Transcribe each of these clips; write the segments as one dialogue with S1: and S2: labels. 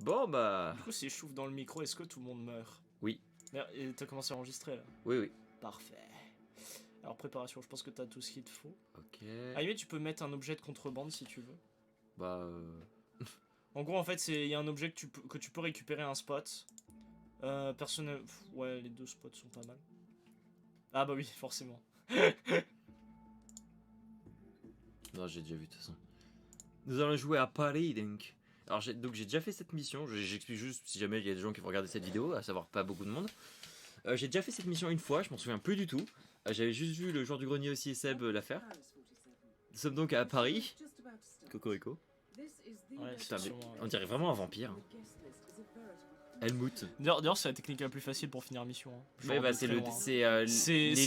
S1: Bon bah...
S2: Du coup, si je souffle dans le micro, est-ce que tout le monde meurt?
S1: Oui.
S2: Et t'as commencé à enregistrer là?
S1: Oui, oui.
S2: Parfait. Alors préparation, je pense que t'as tout ce qu'il te faut.
S1: Ok.
S2: À la limite, tu peux mettre un objet de contrebande si tu veux.
S1: Bah...
S2: En gros, en fait, il y a un objet que tu peux récupérer à un spot. Personnel... Ouais, les deux spots sont pas mal. Ah bah oui, forcément.
S1: Non, j'ai déjà vu de toute façon. Nous allons jouer à Paris, donc. Alors, j'ai déjà fait cette mission. J'explique juste si jamais il y a des gens qui vont regarder cette vidéo, à savoir pas beaucoup de monde. J'ai déjà fait cette mission une fois, je m'en souviens plus du tout. J'avais juste vu le joueur du grenier aussi et Seb la faire. Nous sommes donc à Paris. Cocorico.
S2: Ouais,
S1: Putain, mais
S2: sûrement,
S1: on dirait vraiment un vampire. Helmut.
S2: D'ailleurs, c'est la technique la plus facile pour finir mission. Hein.
S1: Ouais, bah c'est les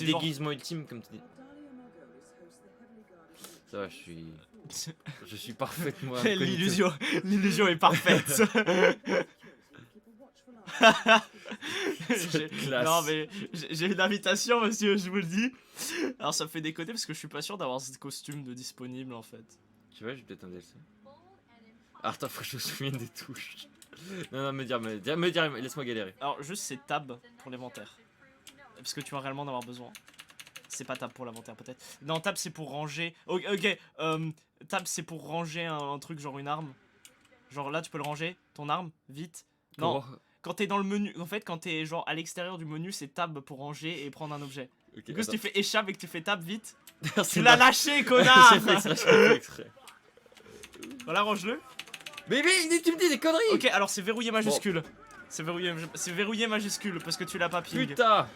S2: genre-
S1: déguisements ultimes, comme tu dis. Ça va, je suis parfaitement incognito.
S2: L'illusion est parfaite. Non mais j'ai une invitation, monsieur, je vous le dis. Alors ça me fait déconner parce que je suis pas sûr d'avoir ce costume de disponible en fait.
S1: Tu vois, j'ai peut-être un DLC. Ah, attends, faut que je me souvienne des touches. Non, me dire, laisse-moi galérer.
S2: Alors juste c'est tab pour l'inventaire. Parce que tu vas réellement en avoir besoin. C'est pas tab pour l'inventaire peut-être. Non, tab c'est pour ranger. Ok, tab c'est pour ranger un truc genre une arme. Genre là tu peux le ranger, ton arme, vite. Non, quand t'es dans le menu, en fait quand t'es genre à l'extérieur du menu c'est tab pour ranger et prendre un objet.
S1: Okay,
S2: du coup si tu fais échappe et que tu fais tab vite,
S1: tu
S2: l'as lâché connard.
S1: J'ai fait exprès.
S2: Voilà, range-le.
S1: Mais tu me dis des conneries.
S2: Ok, alors c'est verrouillé majuscule. Bon. C'est verrouillé majuscule parce que tu l'as pas ping.
S1: Putain.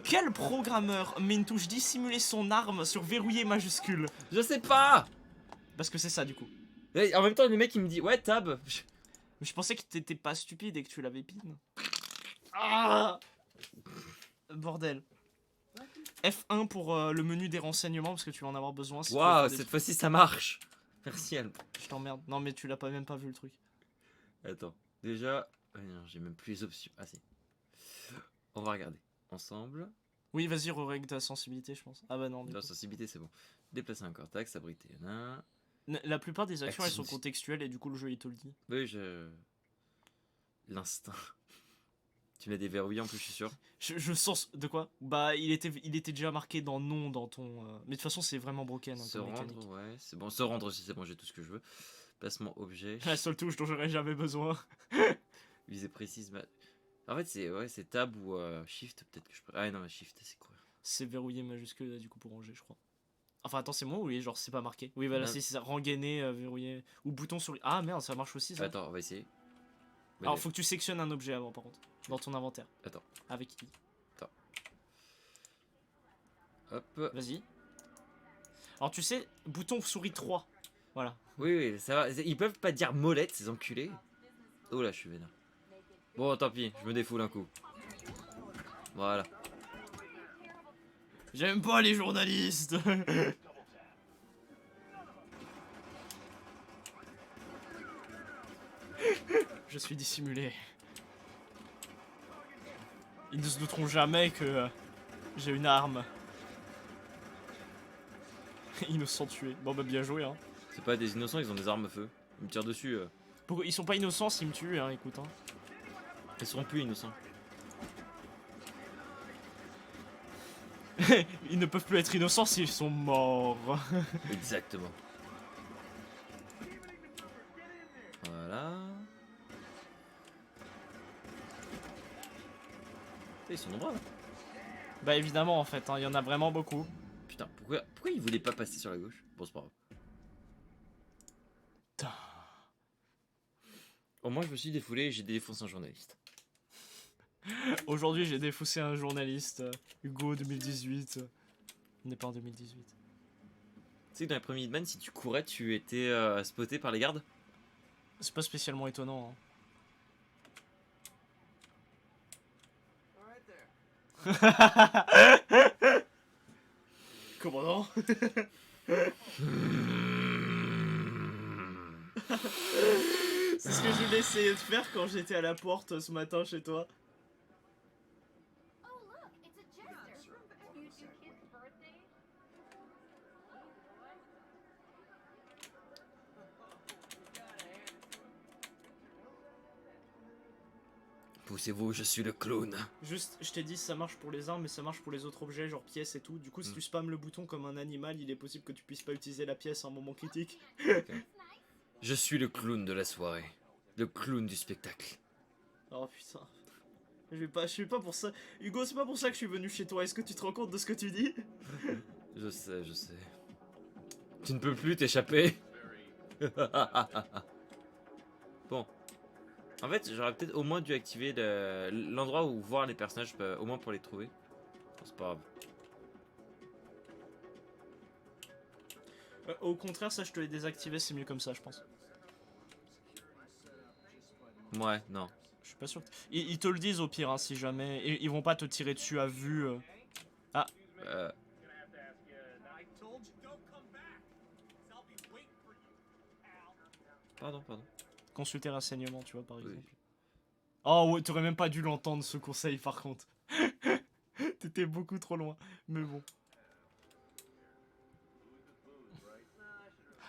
S2: Quel programmeur met une touche dissimuler son arme sur verrouillé majuscule?
S1: Je sais pas.
S2: Parce que c'est ça du coup.
S1: Et en même temps le mec il me dit ouais tab.
S2: Mais je pensais que t'étais pas stupide et que tu l'avais pin. Ah bordel. F1 pour le menu des renseignements parce que tu vas en avoir besoin. Si
S1: waouh, cette fois-ci ça marche. Merci Alp.
S2: Je t'emmerde. Non mais tu l'as pas même pas vu le truc.
S1: Attends, déjà, non, j'ai même plus les options. Ah si. On va regarder ensemble.
S2: Oui, vas-y, règle ta sensibilité, je pense. Ah bah non.
S1: La sensibilité c'est bon. Déplacer un cortex, abriter.
S2: La plupart des actions elles sont contextuelles et du coup le jeu il te le dit.
S1: Oui, l'instinct. Tu l'as déverrouillé en plus, je suis sûr.
S2: Je sens... De quoi? Bah, il était déjà marqué dans non dans ton... Mais de toute façon, c'est vraiment broken. Hein,
S1: se rendre, ouais, c'est bon. Se rendre aussi, c'est bon, j'ai tout ce que je veux. Placement objet.
S2: La seule touche dont j'aurais jamais besoin.
S1: Visée précise. Bah... En fait, c'est tab ou shift, peut-être que je peux... Ah non, shift, c'est quoi?
S2: C'est verrouillé majuscule, du coup, pour ranger, je crois. Enfin, attends, c'est moi ou oui, genre, c'est pas marqué? Oui, voilà, c'est ça. Rengainer, verrouiller... Ou bouton sur... Ah, merde, ça marche aussi, ça.
S1: Attends, on va essayer.
S2: Alors, faut que tu sectionnes un objet avant, par contre. Dans ton inventaire.
S1: Attends.
S2: Avec I.
S1: Attends. Hop.
S2: Vas-y. Alors, tu sais, bouton souris 3. Voilà.
S1: Oui, ça va. Ils peuvent pas dire molette, ces enculés. Oh là, je suis vénère. Bon, tant pis, je me défoule un coup. Voilà.
S2: J'aime pas les journalistes. Je suis dissimulé. Ils ne se douteront jamais que j'ai une arme. Ils nous sont tués. Bon bah bien joué hein.
S1: C'est pas des innocents, ils ont des armes à feu. Ils me tirent dessus.
S2: Pourquoi ils sont pas innocents s'ils me tuent hein, écoute hein.
S1: Ils seront plus innocents.
S2: Ils ne peuvent plus être innocents s'ils sont morts.
S1: Exactement. Voilà. Ils sont nombreux.
S2: Bah évidemment en fait, il y en a vraiment beaucoup.
S1: Putain, pourquoi ils voulaient pas passer sur la gauche? Bon, c'est pas grave. Au moins je me suis défoulé et j'ai défoncé un journaliste.
S2: Aujourd'hui j'ai défaussé un journaliste, Hugo 2018. On n'est pas en 2018. Tu
S1: sais que dans les premiers Hitman, si tu courais, tu étais spoté par les gardes?
S2: C'est pas spécialement étonnant. Hein. Commandant. C'est ce que je voulais essayer de faire quand j'étais à la porte ce matin chez toi.
S1: Poussez-vous, je suis le clown.
S2: Juste, je t'ai dit ça marche pour les armes, mais ça marche pour les autres objets, genre pièces et tout. Du coup, si tu spammes le bouton comme un animal, il est possible que tu puisses pas utiliser la pièce à un moment critique.
S1: Je suis le clown de la soirée. Le clown du spectacle.
S2: Oh putain. Je suis pas pour ça. Hugo, c'est pas pour ça que je suis venu chez toi. Est-ce que tu te rends compte de ce que tu dis?
S1: Je sais, je sais. Tu ne peux plus t'échapper. Bon. En fait, j'aurais peut-être au moins dû activer l'endroit où voir les personnages, au moins pour les trouver. Bon, c'est pas grave.
S2: Au contraire, ça je te l'ai désactivé, c'est mieux comme ça, je pense.
S1: Ouais, non.
S2: Je suis pas sûr. Ils te le disent au pire, hein, si jamais. Ils vont pas te tirer dessus à vue. Ah,
S1: Pardon, pardon.
S2: consulter renseignement, tu vois, par exemple.
S1: Oui.
S2: Oh ouais, t'aurais même pas dû l'entendre ce conseil par contre. T'étais beaucoup trop loin. Mais bon.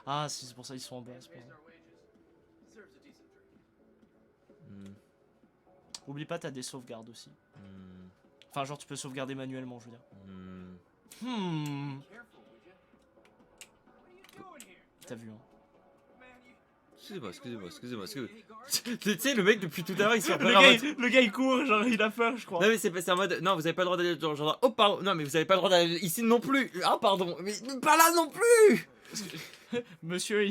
S2: Ah si, c'est pour ça ils sont en bas, c'est pour ça.
S1: Hmm,
S2: Oublie pas, t'as des sauvegardes aussi.
S1: hmm,
S2: Enfin, genre tu peux sauvegarder manuellement, je veux dire.
S1: hmm.
S2: T'as vu, hein.
S1: Excusez-moi. Tu sais, le mec depuis tout à l'heure il se fait en mode...
S2: Le gars il court, genre il a peur, je crois.
S1: Non mais c'est en mode... Non, vous avez pas le droit d'aller... Genre, oh pardon, non mais vous avez pas le droit d'aller ici non plus. Ah pardon, mais pas là non plus.
S2: Monsieur,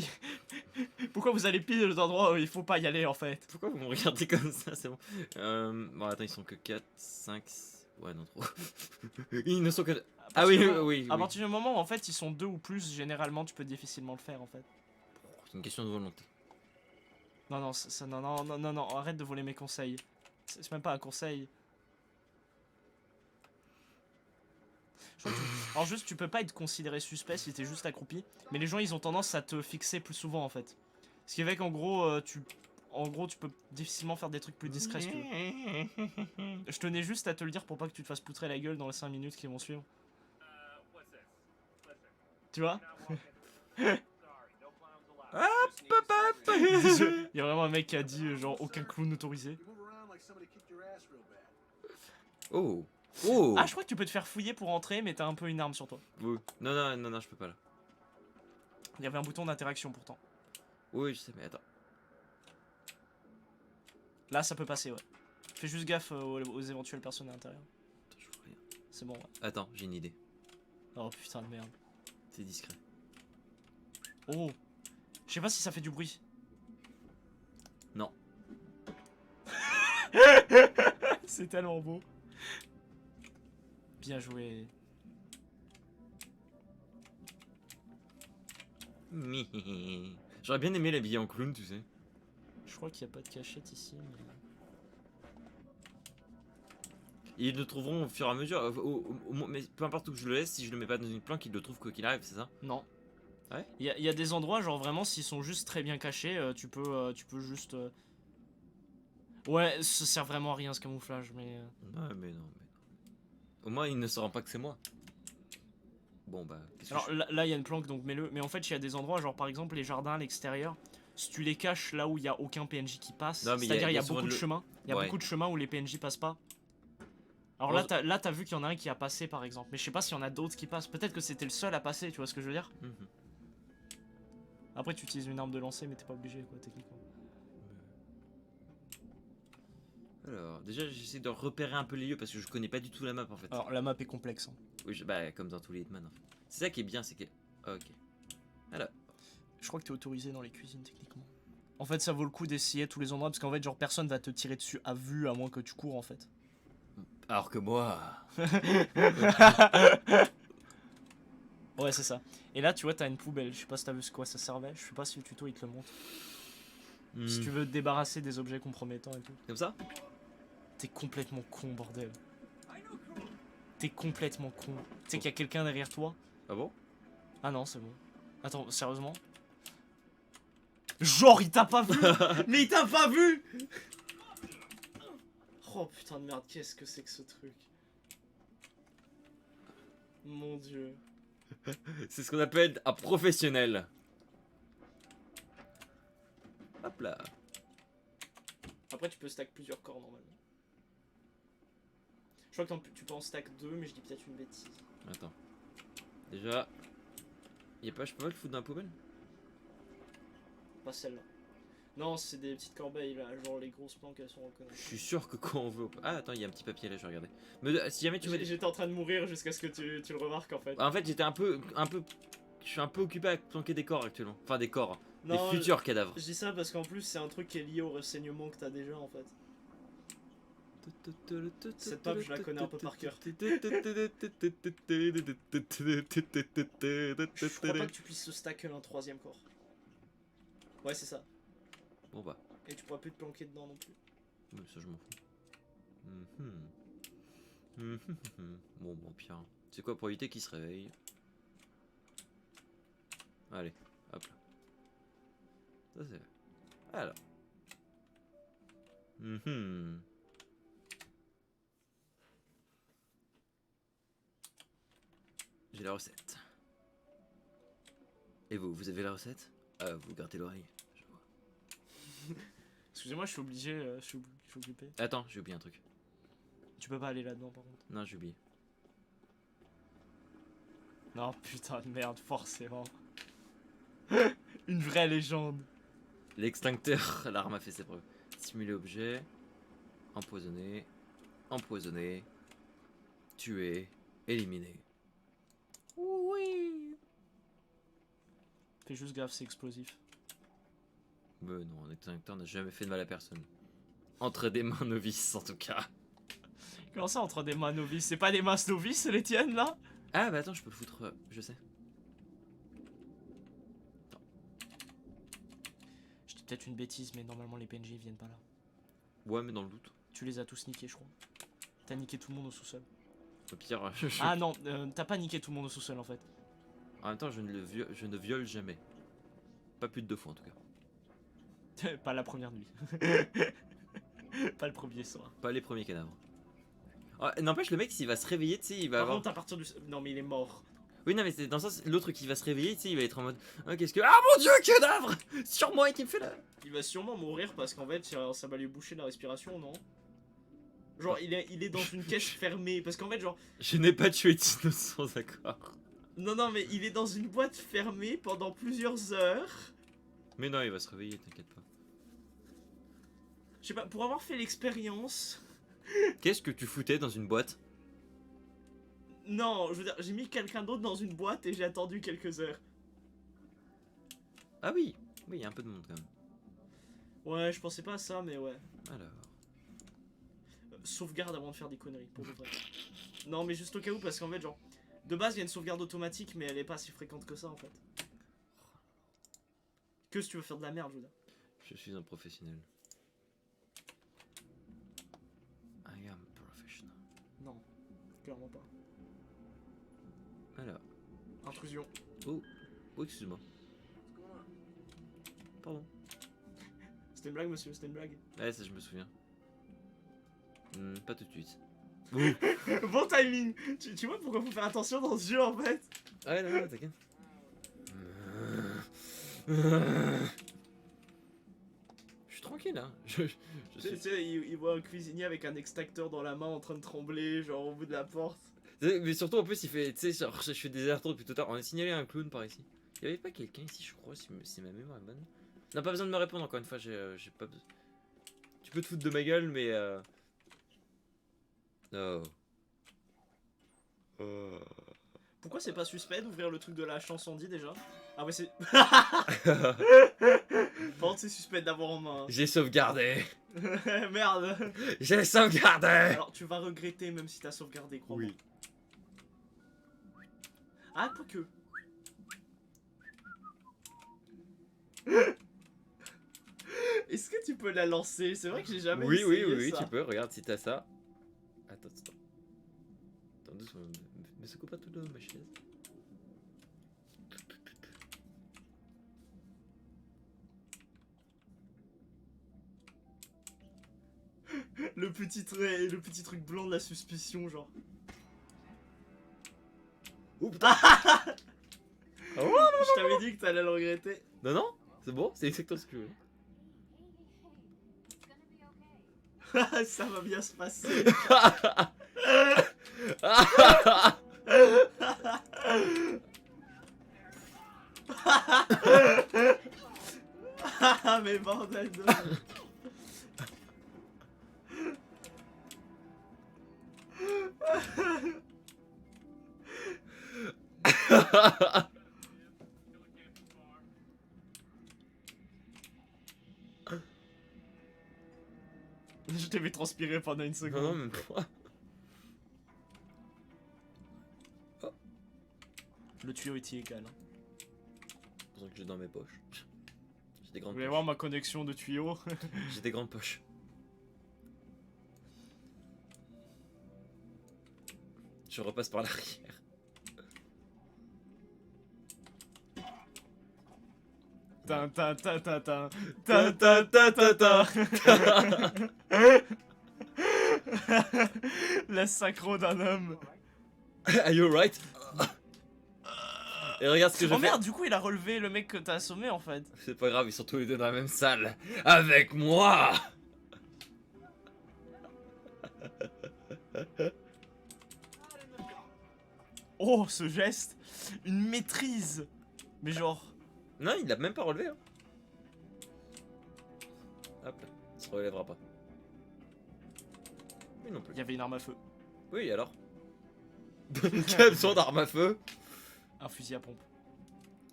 S2: pourquoi vous allez pile dans l'endroit où il faut pas y aller en fait?
S1: Pourquoi vous me regardez comme ça? C'est bon. Bon, attends, ils sont que 4, 5... Ouais, non, trop. Ils ne sont que... Ah oui, oui.
S2: À partir du moment où en fait ils sont deux ou plus, généralement tu peux difficilement le faire en fait.
S1: C'est une question de volonté.
S2: Non, non, arrête de voler mes conseils. C'est même pas un conseil. Alors juste, tu peux pas être considéré suspect si t'es juste accroupi, mais les gens ils ont tendance à te fixer plus souvent en fait. Ce qui fait qu'en gros, tu peux difficilement faire des trucs plus discrets si tu veux. Je tenais juste à te le dire pour pas que tu te fasses poutrer la gueule dans les 5 minutes qui vont suivre. Tu vois? Il y a vraiment un mec qui a dit genre aucun clown autorisé.
S1: Oh.
S2: Ah, je crois que tu peux te faire fouiller pour entrer, mais t'as un peu une arme sur toi.
S1: Oui. Non, je peux pas là.
S2: Il y avait un bouton d'interaction pourtant.
S1: Oui, je sais, mais attends.
S2: Là, ça peut passer, ouais. Fais juste gaffe aux éventuelles personnes à l'intérieur.
S1: Attends, je vois rien.
S2: C'est bon, ouais.
S1: Attends, j'ai une idée.
S2: Oh putain de merde.
S1: C'est discret.
S2: Oh. Je sais pas si ça fait du bruit.
S1: Non.
S2: C'est tellement beau. Bien joué.
S1: J'aurais bien aimé l'habiller en clown, tu sais.
S2: Je crois qu'il n'y a pas de cachette ici. Mais...
S1: Ils le trouveront au fur et à mesure. Mais peu importe où je le laisse, si je le mets pas dans une planque, ils le trouvent quoi qu'il arrive, c'est ça?
S2: Non.
S1: Ouais.
S2: Il y a des endroits, genre vraiment, s'ils sont juste très bien cachés, tu peux juste. Ouais, ça sert vraiment à rien ce camouflage, mais.
S1: Ouais, mais non. Au moins, ils ne sauront pas que c'est moi. Bon, bah.
S2: Alors là, il y a une planque, donc mets-le. Mais en fait, il y a des endroits, genre par exemple les jardins à l'extérieur. Si tu les caches là où il y a aucun PNJ qui passe, c'est-à-dire il y a beaucoup de chemins. Il y a beaucoup de chemins où les PNJ passent pas. Alors là, t'as vu qu'il y en a un qui a passé par exemple. Mais je sais pas s'il y en a d'autres qui passent. Peut-être que c'était le seul à passer, tu vois ce que je veux dire? Après, tu utilises une arme de lancer, mais t'es pas obligé, quoi, techniquement.
S1: Alors, déjà, j'essaie de repérer un peu les lieux parce que je connais pas du tout la map en fait.
S2: Alors, la map est complexe. Hein.
S1: Oui, bah, comme dans tous les Hitman en fait. C'est ça qui est bien, c'est que. Ok. Alors.
S2: Je crois que t'es autorisé dans les cuisines, techniquement. En fait, ça vaut le coup d'essayer tous les endroits parce qu'en fait, genre, personne va te tirer dessus à vue à moins que tu cours en fait.
S1: Alors que moi.
S2: Ouais, c'est ça. Et là, tu vois, t'as une poubelle. Je sais pas si t'as vu ce quoi ça servait. Je sais pas si le tuto il te le montre. Si tu veux te débarrasser des objets compromettants et tout.
S1: Comme ça?
S2: T'es complètement con, bordel. T'es complètement con. Tu sais qu'il y a quelqu'un derrière toi?
S1: Ah bon?
S2: Ah non, c'est bon. Attends, sérieusement? Genre, il t'a pas vu? Mais il t'a pas vu? Oh putain de merde, qu'est-ce que c'est que ce truc? Mon dieu.
S1: C'est ce qu'on appelle un professionnel. Hop là.
S2: Après, tu peux stack plusieurs corps normalement. Je crois que tu peux en stack 2, mais je dis peut-être une bêtise.
S1: Attends. Déjà. Je peux pas le foutre dans la poubelle?
S2: Pas celle-là. Non, c'est des petites corbeilles là, genre les grosses planques elles sont
S1: Je
S2: reconnaissables.
S1: suis sûr que quand on veut. Ah, attends, il y a un petit papier là, je vais regarder. Mais si jamais tu mets.
S2: J'étais en train de mourir jusqu'à ce que tu le remarques en fait.
S1: En fait, j'étais un peu. Je suis un peu occupé à planquer des corps actuellement. Enfin, des corps.
S2: Non,
S1: des futurs cadavres.
S2: Je dis ça parce qu'en plus c'est un truc qui est lié au renseignement que t'as déjà en fait. Cette map, je la connais un peu par cœur. Je crois pas que tu puisses se stack un troisième corps. Ouais, c'est ça.
S1: Bon bah.
S2: Et tu pourras plus te planquer dedans non plus.
S1: Mais ça, je m'en fous. Bon, pire. C'est quoi pour éviter qu'il se réveille? Allez, hop là. Ça c'est. Alors. J'ai la recette. Et vous avez la recette? Ah, vous gardez l'oreille. Je vois.
S2: Excusez-moi, je suis obligé, je suis occupé.
S1: Attends, j'ai oublié un truc.
S2: Tu peux pas aller là-dedans par contre.
S1: Non, j'ai oublié.
S2: Non, putain de merde, forcément. Une vraie légende.
S1: L'extincteur, l'arme a fait ses preuves. Simuler objet. Empoisonner. Empoisonner. Tuer. Éliminer. Oui.
S2: Fais juste gaffe, c'est explosif.
S1: Mais non, un extincteur n'a jamais fait de mal à personne. Entre des mains novices, en tout cas.
S2: Comment ça entre des mains novices? C'est pas des mains novices les tiennes là?
S1: Ah bah attends, je peux le foutre, je sais. Attends.
S2: Je dis peut-être une bêtise, mais normalement les PNJ viennent pas là.
S1: Ouais, mais dans le doute.
S2: Tu les as tous niqués, je crois. T'as niqué tout le monde au sous-sol.
S1: Au pire,
S2: Ah non, t'as pas niqué tout le monde au sous-sol en fait.
S1: En même temps, je ne viole jamais. Pas plus de 2 fois en tout cas.
S2: Pas la première nuit. Pas le premier soir.
S1: Pas les premiers cadavres. Ah, n'empêche, le mec, s'il va se réveiller, tu sais, il va
S2: Par
S1: avoir...
S2: contre, à partir du... Non mais il est mort.
S1: Oui, non, mais c'est dans le sens, l'autre qui va se réveiller, tu sais, il va être en mode... Ah, qu'est-ce que... Ah, mon dieu, cadavre. Sur moi, qui me fait là.
S2: Il va sûrement mourir parce qu'en fait, ça va lui boucher la respiration, non? Genre, il est dans une caisse fermée. Parce qu'en fait, genre...
S1: Je n'ai pas tué d'innocents, d'accord.
S2: Non, mais il est dans une boîte fermée pendant plusieurs heures.
S1: Mais non, il va se réveiller, t'inquiète pas.
S2: Je sais pas, pour avoir fait l'expérience...
S1: Qu'est-ce que tu foutais dans une boîte?
S2: Non, je veux dire, j'ai mis quelqu'un d'autre dans une boîte et j'ai attendu quelques heures.
S1: Ah oui, oui, il y a un peu de monde quand même.
S2: Ouais, je pensais pas à ça, mais ouais.
S1: Alors...
S2: Sauvegarde avant de faire des conneries, pour de vrai. Non, mais juste au cas où, parce qu'en fait, genre... De base, il y a une sauvegarde automatique, mais elle est pas si fréquente que ça, en fait. Que si tu veux faire de la merde, je veux dire.
S1: Je suis un professionnel. I am professional.
S2: Non, clairement pas.
S1: Alors...
S2: Intrusion.
S1: Oh, excuse-moi. Pardon.
S2: C'était une blague, monsieur, c'était une blague.
S1: Ouais, ça je me souviens. Pas tout de suite.
S2: Bon timing. Tu vois pourquoi faut faire attention dans ce jeu, en fait.
S1: Ouais, non, t'inquiète. Je suis tranquille, hein. Je
S2: Tu sais, il voit un cuisinier avec un extracteur dans la main en train de trembler, genre au bout de la porte.
S1: Mais surtout, en plus, il fait... Tu sais, genre, je fais des allers-retours depuis tout à l'heure. On a signalé un clown par ici. Il y avait pas quelqu'un ici, je crois, si ma mémoire est bonne. Non, pas besoin de me répondre, encore une fois, j'ai pas besoin... Tu peux te foutre de ma gueule, mais... Oh. Oh.
S2: Pourquoi c'est pas suspect d'ouvrir le truc de la chancendie déjà? Ah ouais, c'est... Par contre, c'est suspect d'avoir en main.
S1: J'ai sauvegardé.
S2: Merde.
S1: J'ai sauvegardé.
S2: Alors, tu vas regretter même si t'as sauvegardé, crois-moi.
S1: Oui.
S2: Ah, pas que. Est-ce que tu peux la lancer? C'est vrai que j'ai jamais essayé
S1: Oui,
S2: ça.
S1: tu peux. Regarde si t'as ça. Attends. Attends, doucement. Mais secoue pas tout le ma chaise.
S2: Le petit truc blanc de la suspicion, genre.
S1: Oh putain.
S2: Je t'avais dit que t'allais le regretter.
S1: Non, c'est bon, c'est exactement ce que je veux.
S2: Ça va bien se passer. Ah mais bordel de... Je t'ai vu transpirer pendant une seconde.
S1: Non, même pas.
S2: Le tuyau est illégal. Hein.
S1: C'est pour ça que j'ai dans mes poches. J'ai des
S2: Vous
S1: grandes
S2: voulez
S1: poches.
S2: voir ma connexion de tuyau?
S1: J'ai des grandes poches. Je repasse par l'arrière.
S2: Tin tin tin tin tin tin tin tin tin tin. La synchro d'un homme.
S1: Are you alright? Et regarde ce que je
S2: Oh
S1: fais.
S2: merde, du coup il a relevé le mec que t'as assommé en fait.
S1: C'est pas grave, ils sont tous les deux dans la même salle. Avec moi.
S2: Oh ce geste, une maîtrise. Mais genre...
S1: Non, il l'a même pas relevé. Hein. Hop là, il se relèvera pas. Oui non plus.
S2: Il y avait une arme à feu.
S1: Oui alors. Quel besoin d'arme à feu?
S2: Un fusil à pompe.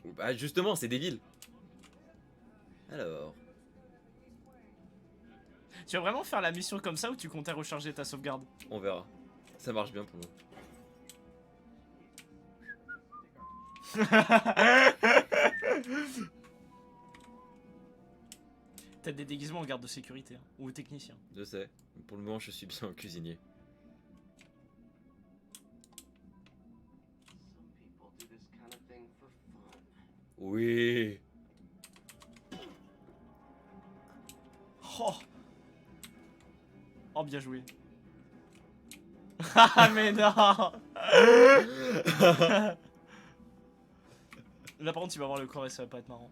S1: Bah justement, c'est débile. Alors.
S2: Tu vas vraiment faire la mission comme ça ou tu comptais recharger ta sauvegarde?
S1: On verra. Ça marche bien pour nous.
S2: T'as des déguisements en garde de sécurité hein, ou technicien.
S1: Je sais. Pour le moment, je suis bien cuisinier. Oui.
S2: Oh, oh bien joué. Ah mais non. Là par contre tu vas voir le corps et ça va pas être marrant.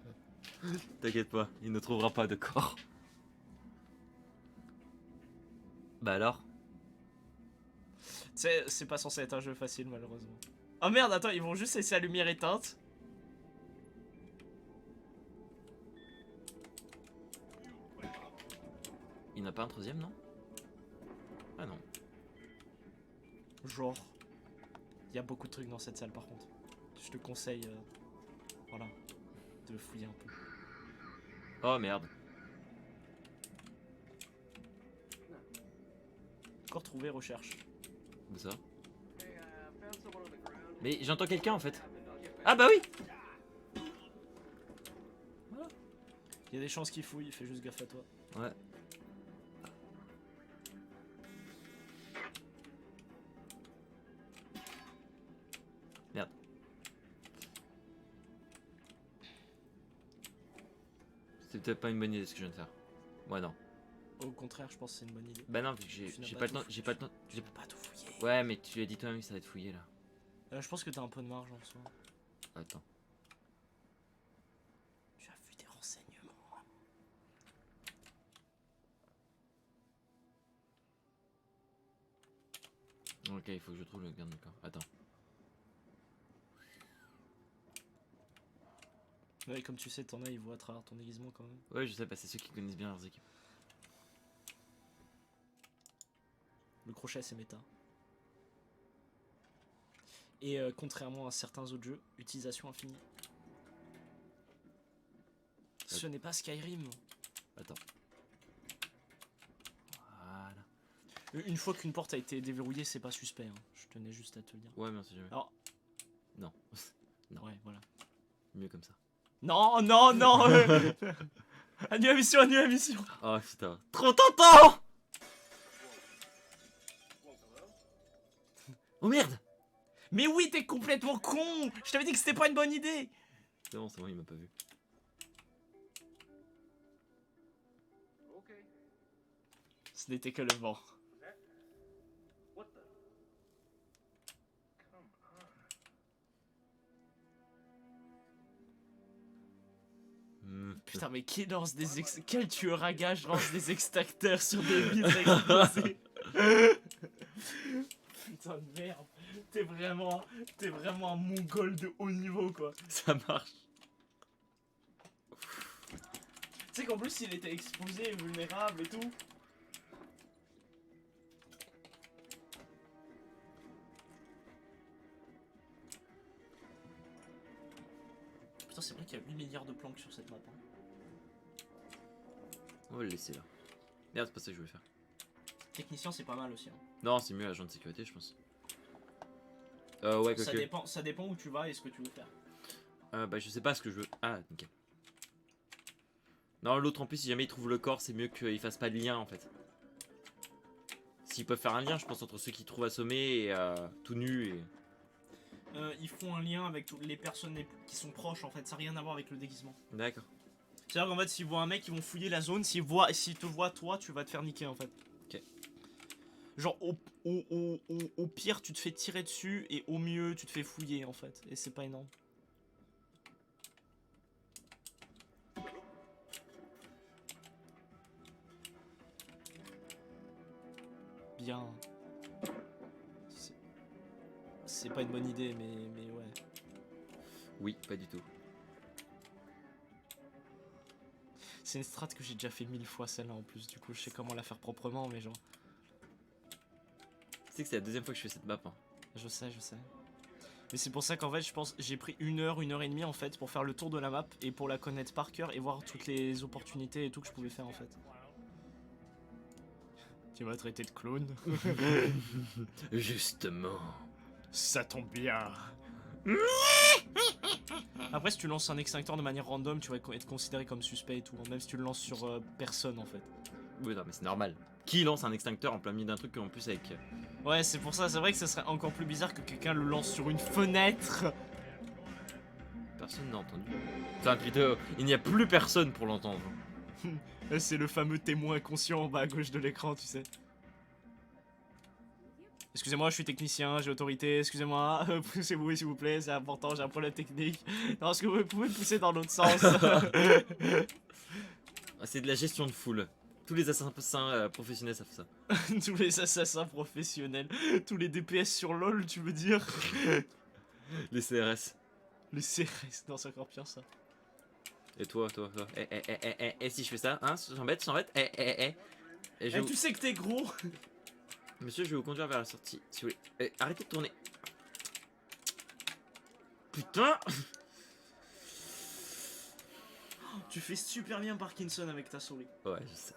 S1: T'inquiète pas, il ne trouvera pas de corps. Bah alors?
S2: C'est pas censé être un jeu facile malheureusement. Oh merde, attends, ils vont juste laisser la lumière éteinte.
S1: Il n'a pas un troisième, non? Ah non.
S2: Genre, il y a beaucoup de trucs dans cette salle par contre. Je te conseille, voilà, de fouiller un peu.
S1: Oh merde.
S2: Encore trouvé, recherche.
S1: Où ça? Mais j'entends quelqu'un en fait. Ah bah oui.
S2: Il y a des chances qu'il fouille, fais juste gaffe à toi.
S1: Ouais. Merde. C'est peut-être pas une bonne idée ce que je viens de faire. Ouais non.
S2: Au contraire, je pense que c'est une bonne idée.
S1: Bah non, vu que j'ai pas le temps, j'ai pas le temps.
S2: Tu peux pas tout fouiller.
S1: Ouais mais tu as dit toi-même que ça va être fouillé là.
S2: Je pense que t'as un peu de marge en soi.
S1: Attends.
S2: Tu as vu des renseignements.
S1: Ok, il faut que je trouve le garde de corps. Attends.
S2: Ouais, comme tu sais, t'en as, ils voient à travers ton déguisement quand même.
S1: Ouais, je sais pas, c'est ceux qui connaissent bien leurs équipes.
S2: Le crochet, c'est méta. Et contrairement à certains autres jeux, utilisation infinie. Ce n'est pas Skyrim.
S1: Attends. Voilà.
S2: Une fois qu'une porte a été déverrouillée, c'est pas suspect. Hein. Je tenais juste à te le dire.
S1: Ouais, merci jamais.
S2: Alors,
S1: Non.
S2: ouais, voilà.
S1: Mieux comme ça.
S2: Non, non, non. Annule la mission, annule la mission.
S1: Oh putain. Trop tentant. Oh merde.
S2: Mais oui, t'es complètement con. Je t'avais dit que c'était pas une bonne idée.
S1: C'est bon, il m'a pas vu.
S2: Ce n'était que le vent. Putain, mais qui lance des quel tueur à gage lance des extracteurs sur des vitres explosées? putain de merde. T'es vraiment un mongol de haut niveau, quoi.
S1: Ça marche.
S2: Tu sais qu'en plus, il était exposé, vulnérable et tout. Putain, c'est vrai qu'il y a 8 milliards de planques sur cette map. Hein.
S1: On va le laisser là. Merde, c'est pas ça que je voulais faire.
S2: Technicien, c'est pas mal aussi. Hein.
S1: Non, c'est mieux agent de sécurité, je pense. Ouais,
S2: Ça dépend où tu vas et ce que tu veux faire.
S1: Bah, je sais pas ce que je veux. Ah, nickel. Non, l'autre en plus, si jamais il trouve le corps, c'est mieux qu'il fasse pas de lien en fait. S'ils peuvent faire un lien, je pense, entre ceux qui trouvent assommés et tout nus et.
S2: Ils font un lien avec toutes les personnes qui sont proches en fait, ça n'a rien à voir avec le déguisement.
S1: D'accord.
S2: C'est-à-dire qu'en fait, s'ils voient un mec, ils vont fouiller la zone, s'ils te voient toi, tu vas te faire niquer en fait.
S1: Ok.
S2: Genre au pire, tu te fais tirer dessus et au mieux, tu te fais fouiller en fait, et c'est pas énorme. Bien. C'est pas une bonne idée, mais ouais.
S1: Oui, pas du tout.
S2: C'est une strat que j'ai déjà fait 1000 fois celle-là en plus, du coup je sais comment la faire proprement, mais genre...
S1: Tu sais que c'est la deuxième fois que je fais cette map. Hein.
S2: Je sais. Mais c'est pour ça qu'en fait je pense j'ai pris 1 heure et demie en fait pour faire le tour de la map et pour la connaître par cœur et voir toutes les opportunités et tout que je pouvais faire en fait. Tu m'as traité de clown.
S1: Justement.
S2: Ça tombe bien. Après si tu lances un extincteur de manière random tu vas être considéré comme suspect et tout, même si tu le lances sur personne en fait.
S1: Oui non mais c'est normal. Qui lance un extincteur en plein milieu d'un truc en plus avec...
S2: Ouais c'est pour ça, c'est vrai que ce serait encore plus bizarre que quelqu'un le lance sur une fenêtre.
S1: Personne n'a entendu. Enfin plutôt, il n'y a plus personne pour l'entendre.
S2: C'est le fameux témoin inconscient en bas à gauche de l'écran, tu sais. Excusez-moi, je suis technicien, j'ai autorité, excusez-moi, poussez-vous s'il vous plaît, c'est important, j'ai un problème technique. Non, est-ce que vous pouvez pousser dans l'autre sens?
S1: C'est de la gestion de foule. Tous les assassins professionnels savent ça.
S2: Tous les assassins professionnels, tous les DPS sur LoL, tu veux dire?
S1: Les CRS.
S2: Les CRS, non c'est encore pire ça.
S1: Et toi. Si je fais ça, hein, j'embête. Et
S2: tu sais que t'es gros.
S1: Monsieur, je vais vous conduire vers la sortie, si vous voulez. Arrêtez de tourner. Putain.
S2: Tu fais super bien Parkinson avec ta souris.
S1: Ouais, je sais.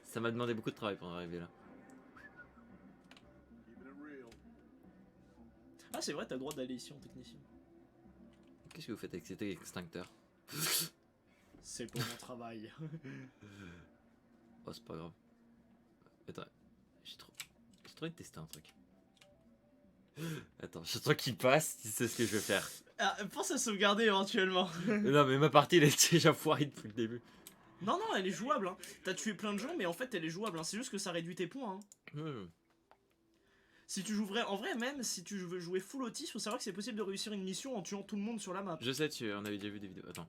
S1: Ça m'a demandé beaucoup de travail pour en arriver là.
S2: Ah c'est vrai, t'as le droit d'aller ici en technicien.
S1: Qu'est-ce que vous faites avec cet extincteur?
S2: C'est pour mon travail.
S1: Oh, c'est pas grave. Attends, j'ai trop envie de tester un truc. Attends, j'attends qu'il passe, tu sais ce que je vais faire.
S2: Ah, pense à sauvegarder éventuellement.
S1: Non, mais ma partie elle est déjà foirée depuis le début.
S2: Non, elle est jouable. Hein. T'as tué plein de gens, mais en fait, elle est jouable. Hein. C'est juste que ça réduit tes points. Hein. Si tu joues en vrai, même si tu veux jouer full autisme, faut savoir que c'est possible de réussir une mission en tuant tout le monde sur la map.
S1: Je sais, on avait déjà vu des vidéos. Attends.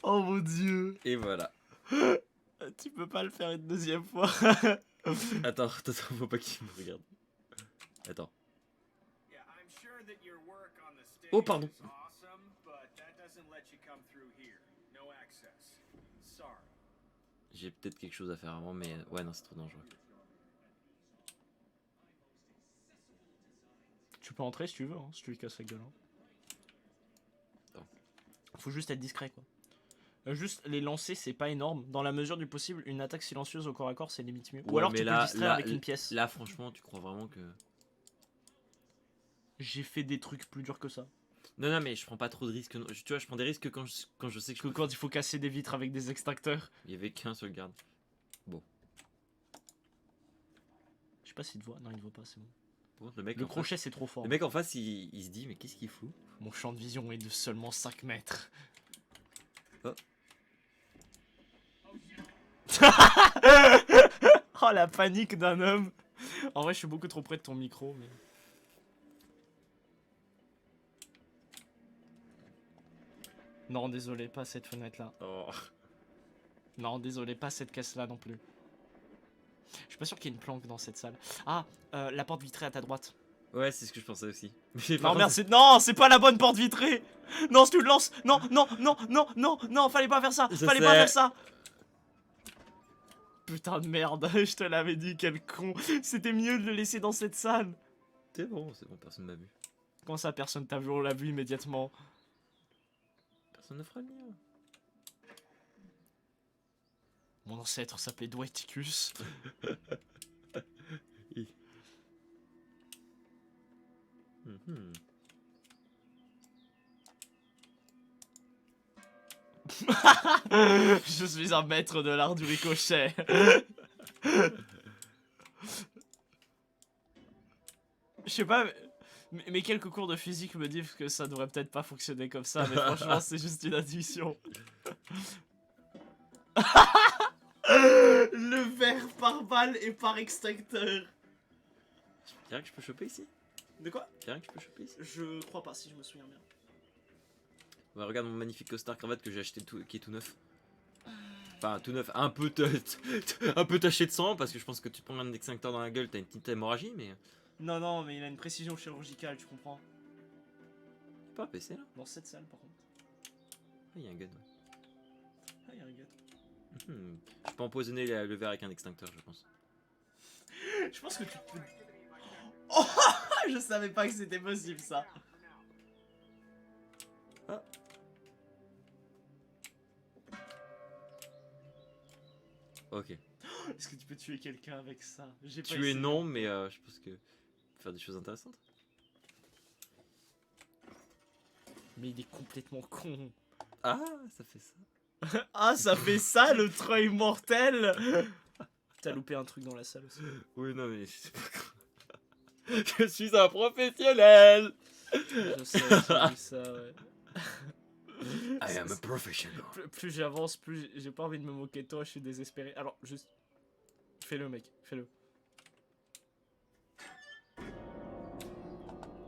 S2: Oh mon dieu.
S1: Et voilà.
S2: Tu peux pas le faire une deuxième fois.
S1: Attends, faut pas qu'il me regarde. Attends. Oh, pardon. J'ai peut-être quelque chose à faire avant, mais ouais, non, c'est trop dangereux.
S2: Tu peux entrer si tu veux, hein, si tu lui casses la gueule. Hein. Faut juste être discret, quoi. Juste les lancer, c'est pas énorme. Dans la mesure du possible, une attaque silencieuse au corps à corps, c'est limite mieux.
S1: Ouais,
S2: ou alors
S1: mais
S2: tu peux le distraire avec une pièce.
S1: Là, franchement, tu crois vraiment que...
S2: J'ai fait des trucs plus durs que ça.
S1: Non, mais je prends pas trop de risques. Tu vois, je prends des risques quand je sais que
S2: quand il faut casser des vitres avec des extracteurs.
S1: Il y avait qu'un seul garde. Bon.
S2: Je sais pas s'il te voit. Non, il te voit pas, c'est bon.
S1: Bon, le
S2: crochet, c'est trop fort.
S1: Le mec en face, il se dit, mais qu'est-ce qu'il fout?
S2: Mon champ de vision est de seulement 5 mètres.
S1: Oh.
S2: Oh, la panique d'un homme. En vrai, je suis beaucoup trop près de ton micro, mais... Non, désolé, pas cette fenêtre-là.
S1: Oh.
S2: Non, désolé, pas cette caisse-là non plus. Je suis pas sûr qu'il y ait une planque dans cette salle. Ah, la porte vitrée à ta droite.
S1: Ouais, c'est ce que je pensais aussi. Mais par
S2: Non,
S1: contre,
S2: merde, c'est pas la bonne porte vitrée. Non, si tu le lances. Non, non, non, non, non, non, fallait pas faire ça.
S1: Je
S2: Fallait pas
S1: sais.
S2: faire ça. Putain de merde, je te l'avais dit, quel con. C'était mieux de le laisser dans cette salle.
S1: c'est bon, personne m'a vu.
S2: Comment ça, personne t'a vu? On l'a vu immédiatement.
S1: Personne ne fera le mien.
S2: Mon ancêtre s'appelait Dwighticus.
S1: Mhm.
S2: Je suis un maître de l'art du ricochet. Je sais pas, mais quelques cours de physique me disent que ça devrait peut-être pas fonctionner comme ça, mais franchement, c'est juste une intuition. Le verre par balle et par extincteur.
S1: Y'a rien que je peux choper ici?
S2: De quoi?
S1: Y'a rien que je peux choper ici?
S2: Je crois pas, si je me souviens bien.
S1: Ouais, regarde mon magnifique costard cravate que j'ai acheté qui est tout neuf. Enfin, tout neuf, un peu taché de sang parce que je pense que tu prends un extincteur dans la gueule, t'as une petite hémorragie, mais.
S2: Non, non, mais il a une précision chirurgicale, tu comprends?
S1: Pas un PC là?
S2: Dans cette salle, par contre.
S1: Ah, y'a un gun, ouais.
S2: Ah, il y a un gars.
S1: Je peux empoisonner le verre avec un extincteur, je pense.
S2: Je pense que tu peux... Oh, je savais pas que c'était possible, ça.
S1: Ah. Ok.
S2: Est-ce que tu peux tuer quelqu'un avec ça? J'ai pas
S1: Tuer
S2: essayé.
S1: non, mais je pense que. Faire des choses intéressantes.
S2: Mais il est complètement con.
S1: Ah, ça fait ça.
S2: Ah, ça fait ça, le treuil mortel. T'as loupé un truc dans la salle aussi.
S1: Oui, non, mais c'est pas grave. Je suis un professionnel!
S2: Je sais, j'ai vu ça, ouais.
S1: I am a professional.
S2: Plus j'avance, plus j'ai pas envie de me moquer de toi, je suis désespéré. Alors, juste... Fais-le, mec, fais-le.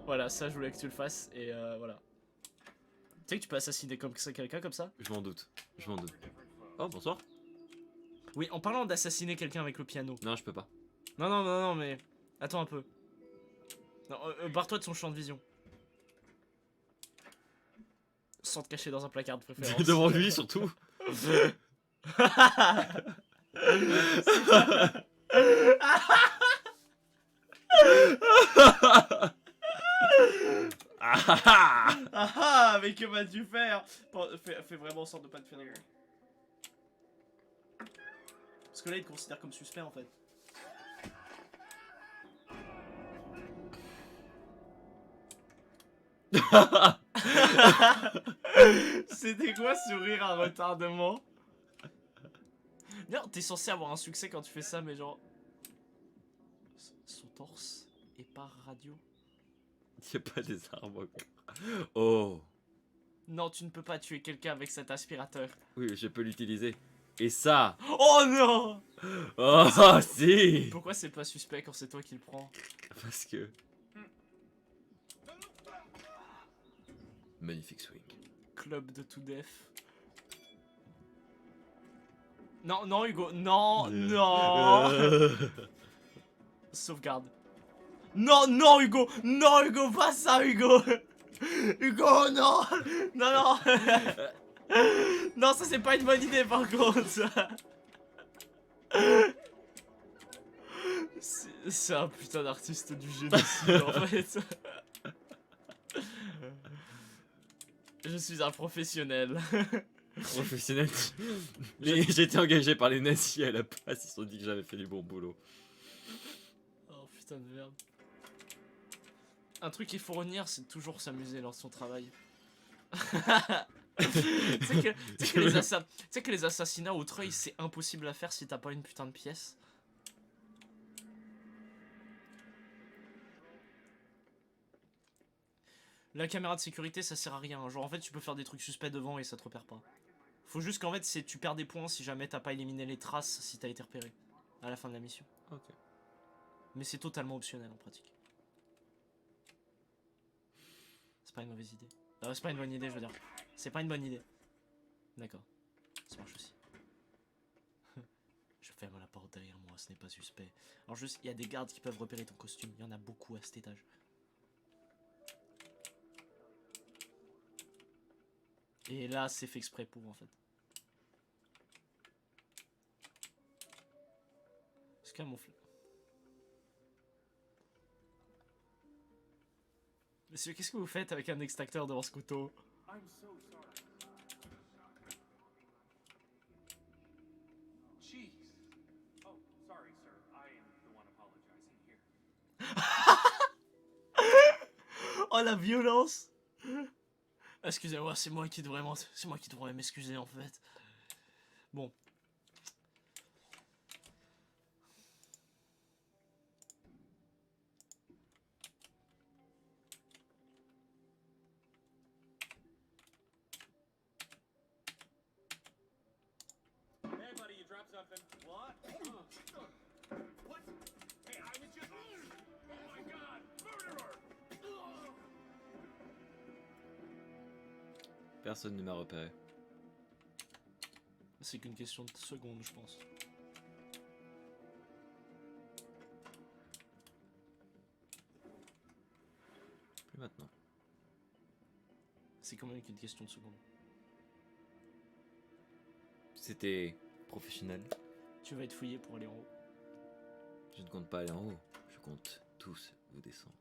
S2: Voilà, ça, je voulais que tu le fasses, et voilà. Tu sais que tu peux assassiner comme ça quelqu'un comme ça?
S1: Je m'en doute, je m'en doute. Oh, bonsoir.
S2: Oui, en parlant d'assassiner quelqu'un avec le piano.
S1: Non, je peux pas.
S2: Non, non, non, non, mais... Attends un peu. Non, barre-toi de son champ de vision. Sans te cacher dans un placard de préférence.
S1: Devant lui, surtout.
S2: Ah ah, mais que vas-tu faire? Fais vraiment en sorte de pas te faire rire. Parce que là, il te considère comme suspect en fait. C'était quoi ce rire à retardement? D'ailleurs, t'es censé avoir un succès quand tu fais ça, mais genre... Son torse est par radio.
S1: Y'a pas des arbres encore. Oh.
S2: Non, tu ne peux pas tuer quelqu'un avec cet aspirateur.
S1: Oui, je peux l'utiliser. Et ça.
S2: Oh non!
S1: Oh, si.
S2: Pourquoi c'est pas suspect quand c'est toi qui le prends?
S1: Parce que. Magnifique swing.
S2: Club de to death. Non, non, Hugo, non, non. Sauvegarde. Non, non, Hugo, non, Hugo, pas ça, Hugo. Hugo, non, non, non. Non, ça c'est pas une bonne idée par contre. C'est un putain d'artiste du génocide en fait. Je suis un professionnel.
S1: Professionnel. J'ai été engagé par les nazis à la place, ils se sont dit que j'avais fait du bon boulot.
S2: Oh putain de merde. Un truc qu'il faut retenir, c'est toujours s'amuser lors de son travail. Tu sais que les assassinats au treuil, c'est impossible à faire si t'as pas une putain de pièce. La caméra de sécurité, ça sert à rien. Genre en fait, tu peux faire des trucs suspects devant et ça te repère pas. Faut juste qu'en fait, tu perds des points si jamais t'as pas éliminé les traces si t'as été repéré à la fin de la mission.
S1: Ok.
S2: Mais c'est totalement optionnel en pratique. C'est pas une mauvaise idée. C'est pas une bonne idée, je veux dire. C'est pas une bonne idée. D'accord. Ça marche aussi. Je ferme la porte derrière moi, ce n'est pas suspect. Alors juste, il y a des gardes qui peuvent repérer ton costume. Il y en a beaucoup à cet étage. Et là, c'est fait exprès pour, en fait. C'est camouflé. Monsieur, qu'est-ce que vous faites avec un extracteur devant ce couteau?
S3: I'm so sorry. Jeez. Oh, sorry, sir. I am the one apologizing here.
S2: Oh la violence! Excusez-moi, c'est moi qui devrais m'excuser en fait. Bon.
S3: Hey, buddy, you dropped something. What? What? Hey, I was just. Oh my God, murderer!
S1: Personne ne m'a repéré.
S2: C'est qu'une question de secondes, je pense.
S1: Plus maintenant.
S2: C'est quand même qu'une question de secondes.
S1: C'était professionnel.
S2: Tu vas être fouillé pour aller en haut.
S1: Je ne compte pas aller en haut. Je compte tous vous descendre.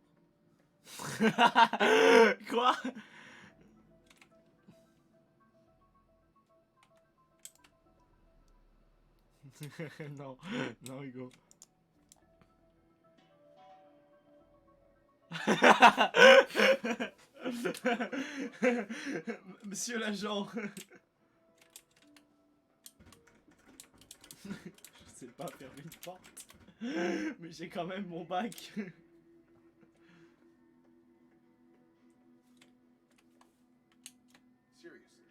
S2: Quoi? Non, non Hugo. Monsieur l'agent. Je sais pas faire une porte, mais j'ai quand même mon bac.
S3: Seriously.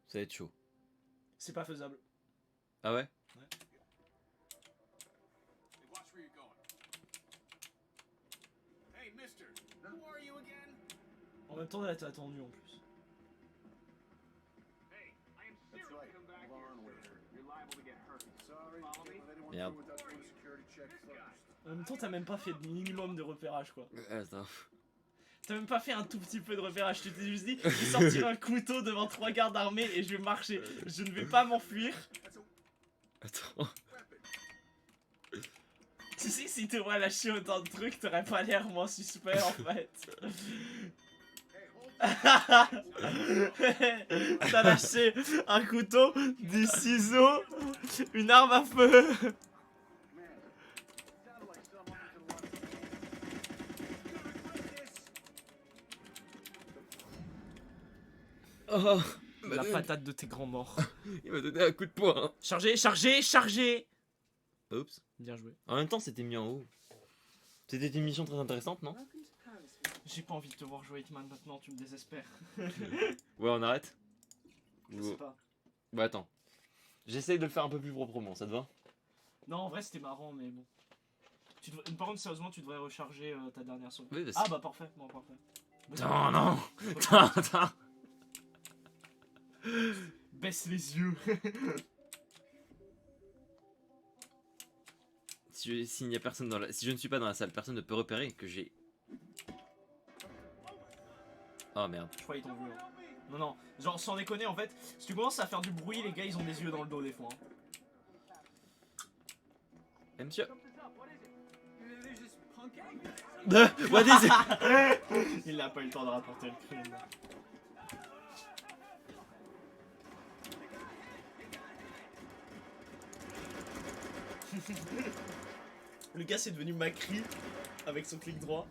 S1: Ça va être chaud.
S2: C'est pas faisable.
S1: Ah ouais?
S3: Hey, watch where you're going. Hey, mister, who are you again?
S2: En même temps, elle t'a attendu en plus.
S3: Hey, I am serious. Come back here, sir. You're liable to get hurt.
S4: Sorry,
S3: Follow me?
S4: let anyone
S1: Merde.
S4: through without doing a security check
S3: This
S4: first.
S3: guy.
S2: En même temps, t'as même pas fait de minimum de repérage quoi.
S1: Attends.
S2: T'as même pas fait un tout petit peu de repérage. Tu t'es juste dit, je vais sortir un couteau devant 3 gardes armés et je vais marcher. Je ne vais pas m'enfuir.
S4: That's a
S1: Attends.
S4: weapon.
S2: Tu sais, si tu vois lâcher autant de trucs, t'aurais pas l'air moins suspect en fait.
S4: Hey, hold
S2: T'as lâché un couteau, des ciseaux, une arme à feu.
S4: man. Sounded like someone who's in a lot of
S1: Oh,
S2: La patate de tes grands morts.
S1: il m'a donné un coup de poing.
S2: Chargez, chargez, chargez.
S1: Oups.
S2: Bien joué.
S1: En même temps, c'était mis en haut. C'était une mission très intéressante, non?
S2: J'ai pas envie de te voir jouer Hitman maintenant, tu me désespères.
S1: Ouais, on arrête?
S2: Je sais pas.
S1: Bah attends. J'essaye de le faire un peu plus proprement, ça te va?
S2: Non, en vrai, c'était marrant, mais bon. Par contre, sérieusement, tu devrais recharger ta dernière sauve.
S1: Oui, parce
S2: Ah bah parfait, bon parfait.
S1: Non, non. Attends.
S2: Baisse les yeux.
S1: S'il n'y a personne dans la... Si je ne suis pas dans la salle, personne ne peut repérer que j'ai... Oh merde.
S2: Je crois qu'ils t'ont vu. Hein. Non, non, genre sans déconner en fait, si tu commences à faire du bruit, les gars ils ont des yeux dans le dos des fois. Hein.
S1: Eh, monsieur.
S2: What is it? Il n'a pas eu le temps de rapporter le crime. Le gars c'est devenu Macri avec son clic droit.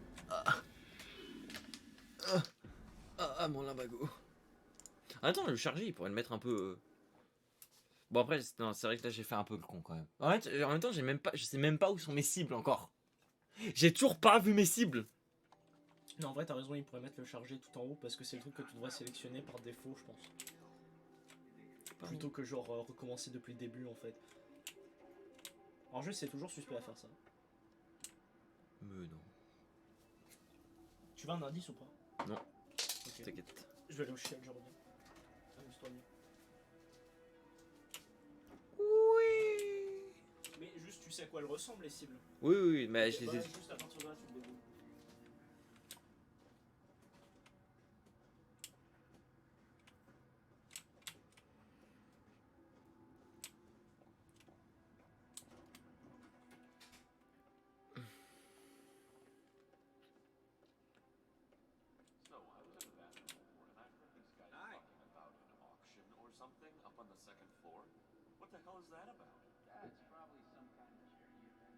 S1: Ah, mon limbago. Attends, le charger, il pourrait le mettre un peu... Bon après, non, c'est vrai que là j'ai fait un peu le con quand même. En même temps, je sais même pas où sont mes cibles encore. J'ai toujours pas vu mes cibles.
S2: Non en vrai t'as raison, il pourrait mettre le chargé tout en haut parce que c'est le truc que tu devrais sélectionner par défaut je pense. Plutôt que genre recommencer depuis le début en fait. En jeu c'est toujours suspect à faire ça.
S1: Mais non.
S2: Tu veux un indice ou pas?
S1: Non.
S2: Ok.
S1: T'inquiète.
S2: Je vais aller au chien, je reviens. Amuse-toi bien.
S1: Oui.
S2: Mais juste, tu sais à quoi elles ressemblent les cibles.
S1: Oui, oui, oui, mais je les ai.
S2: Juste à partir de là, tu te débrouilles.
S3: So I was in the bathroom before, and I heard these guys talking about an auction or something up on the second floor. What the hell is that about?
S4: That's probably some kind of charity event.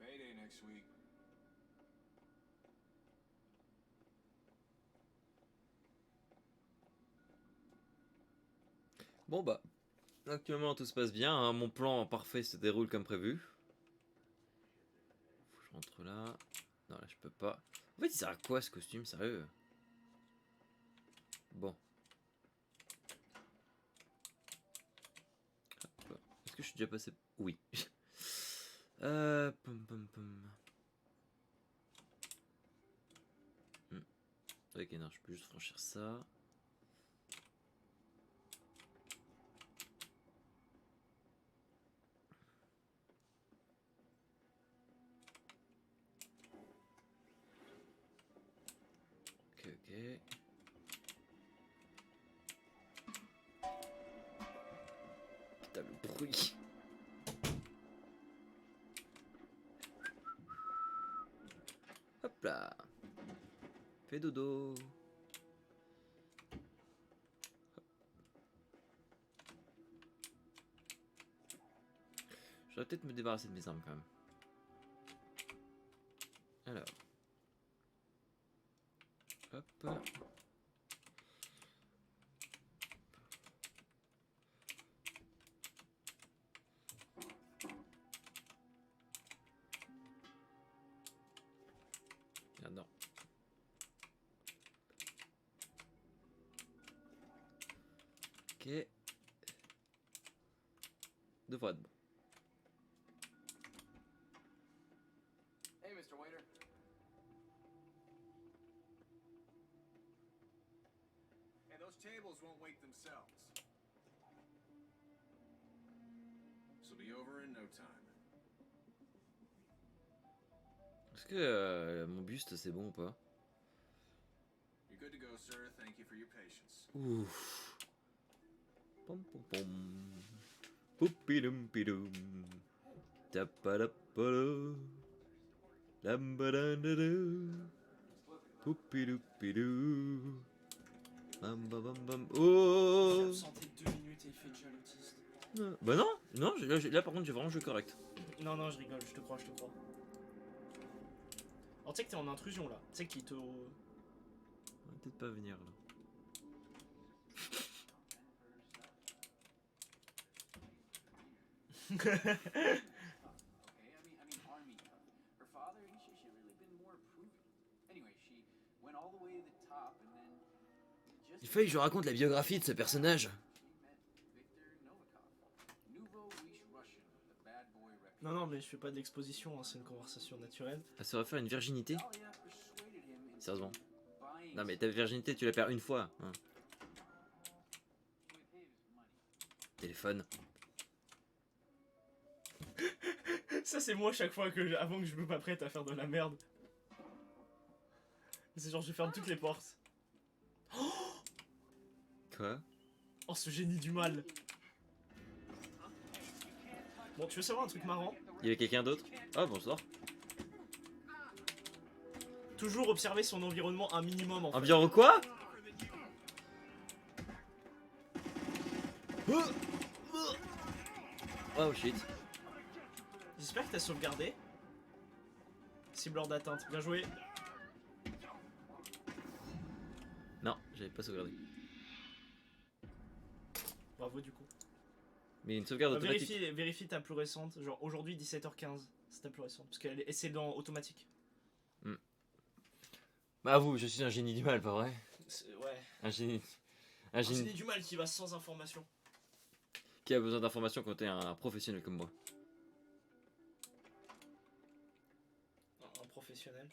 S3: Payday next week.
S1: Bon bah, actuellement tout se passe bien, hein. Mon plan parfait se déroule comme prévu. Faut que je rentre là. Non là je peux pas. En fait il sert à quoi ce costume, sérieux? Bon. Hop. Est-ce que je suis déjà passé? Oui. Pum pum pum. Ok non, je peux juste franchir ça. Ok, ok. Putain, le bruit. Hop là. Fais dodo. Je vais peut-être me débarrasser de mes armes quand même. Alors. Hop. Ah non. Ok. Devrait être bon.
S4: Hey, Mr. Waiter.
S3: Hey, those tables won't wait themselves. This'll be over in no time.
S1: Est-ce que mon buste c'est bon ou pas?
S3: You're good to go, sir. Thank you for your patience.
S1: Ouf. Pom pom pom. Poupidum pidum. Tapadapado. Lambadandadou. Poupidou. Bam bam bam bam.
S2: Il s'est
S1: Oh.
S2: absenté 2 minutes et il fait déjà l'autiste.
S1: Bah non, non, là par contre j'ai vraiment joué correct.
S2: Non, non, je rigole, je te crois, je te crois. Alors tu sais que t'es en intrusion là. Tu sais qu'il te...
S1: On va peut-être pas venir là.
S4: Okay, I mean, army tough. Her father, she really been more approving. Anyway, she went all the way to the top and then just
S1: Il fallait que je raconte la biographie de ce personnage.
S4: she met Victor Novikov, nouveau riche Russian with a bad boy reputation.
S2: Non, non, mais je fais pas d'exposition, hein, c'est une conversation naturelle.
S1: Elle se refaire une virginité.
S4: Dahlia persuaded him into
S1: Sérieusement.
S4: buying
S1: Non mais ta virginité tu la perds une fois. Hein.
S4: with his money.
S1: Téléphone.
S2: Ça c'est moi chaque fois que avant que je me pas prête à faire de la merde. C'est genre je ferme toutes les portes.
S1: Quoi?
S2: Oh ce génie du mal. Bon tu veux savoir un truc marrant?
S1: Il y avait quelqu'un d'autre? Oh bonsoir.
S2: Toujours observer son environnement un minimum en fait.
S1: Environ quoi? Oh shit.
S2: J'espère que t'as sauvegardé. Cibleur d'atteinte, bien joué.
S1: Non, j'avais pas sauvegardé.
S2: Bravo du coup.
S1: Mais une sauvegarde automatique.
S2: Vérifie ta plus récente, genre aujourd'hui 17h15, c'est ta plus récente. Parce qu'elle est, et c'est dans automatique.
S1: Bah vous, je suis un génie du mal, pas vrai?
S2: Ouais.
S1: Un génie.
S2: Un génie du mal qui va sans information.
S1: qui a besoin d'informations quand t'es un professionnel comme moi.
S2: Un professionnel.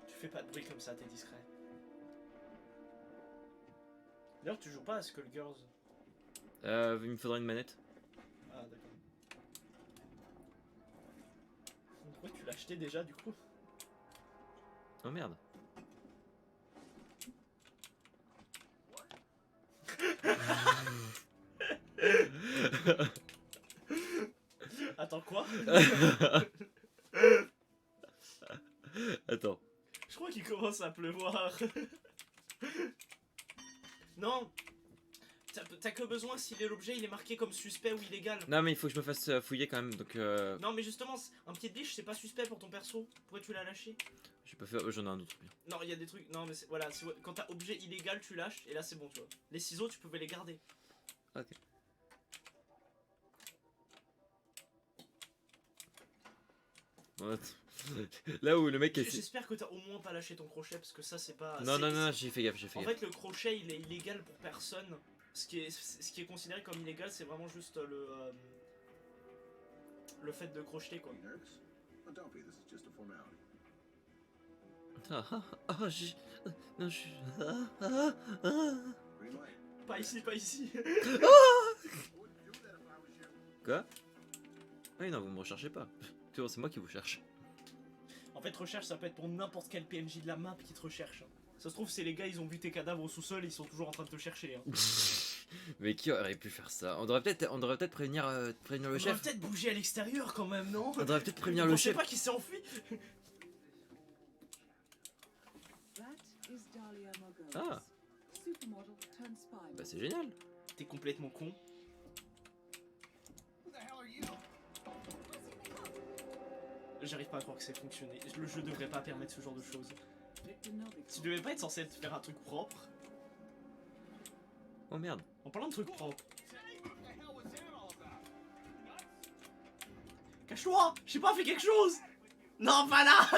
S2: Tu fais pas de bruit comme ça, t'es discret. D'ailleurs, tu joues pas à Skullgirls.
S1: Il me faudra une manette.
S2: Ah, d'accord. Pourquoi tu l'as acheté déjà du coup?
S1: Oh merde.
S2: Attends, quoi?
S1: Attends.
S2: Je crois qu'il commence à pleuvoir. Non! T'as que besoin si l'objet il est marqué comme suspect ou illégal.
S1: Non mais il faut que je me fasse fouiller quand même, donc
S2: Non, mais justement, un pied de biche c'est pas suspect pour ton perso. Pourquoi tu l'as lâché?
S1: je peux faire. J'en ai un autre bien.
S2: Non, il y a des trucs. Non, mais voilà, quand t'as objet illégal, tu lâches et là c'est bon, tu vois. Les ciseaux, tu pouvais les garder.
S1: Ok. What? Là où le mec est.
S2: J'espère que t'as au moins pas lâché ton crochet parce que ça c'est pas.
S1: Non, non, non, j'ai fait gaffe, j'ai fait
S2: En
S1: gaffe.
S2: fait, le crochet il est illégal pour personne. Ce qui est considéré comme illégal, c'est vraiment juste le fait de crocheter quoi.
S5: You nervous? Oh, don't be. This is just a formality.
S1: Je. Non, je.
S5: Green light.
S2: Pas ici, pas ici.
S5: I wouldn't do that if I was you.
S1: Quoi? Oui, non, vous me recherchez pas. Tu vois, c'est moi qui vous cherche.
S2: En fait, recherche ça peut être pour n'importe quel PNJ de la map qui te recherche. Ça se trouve, c'est les gars, ils ont vu tes cadavres au sous-sol et ils sont toujours en train de te chercher. Hein.
S1: Mais qui aurait pu faire ça? On devrait peut-être prévenir le
S2: On devrait
S1: chef.
S2: peut-être bouger à l'extérieur quand même, non?
S1: On devrait peut-être prévenir
S2: On
S1: le
S2: sait
S1: chef.
S2: pas qui s'est enfui.
S1: Ah. Bah c'est génial.
S2: T'es complètement con.
S5: Who the hell are you?
S2: J'arrive pas à croire que c'est fonctionné. Le jeu devrait pas permettre ce genre de choses. Tu devais pas être censé faire un truc propre.
S1: Oh merde.
S2: En parlant de trucs propres.
S3: What the hell was that all about? Nuts?
S2: Cache-toi! J'ai pas fait quelque chose! Non, pas là!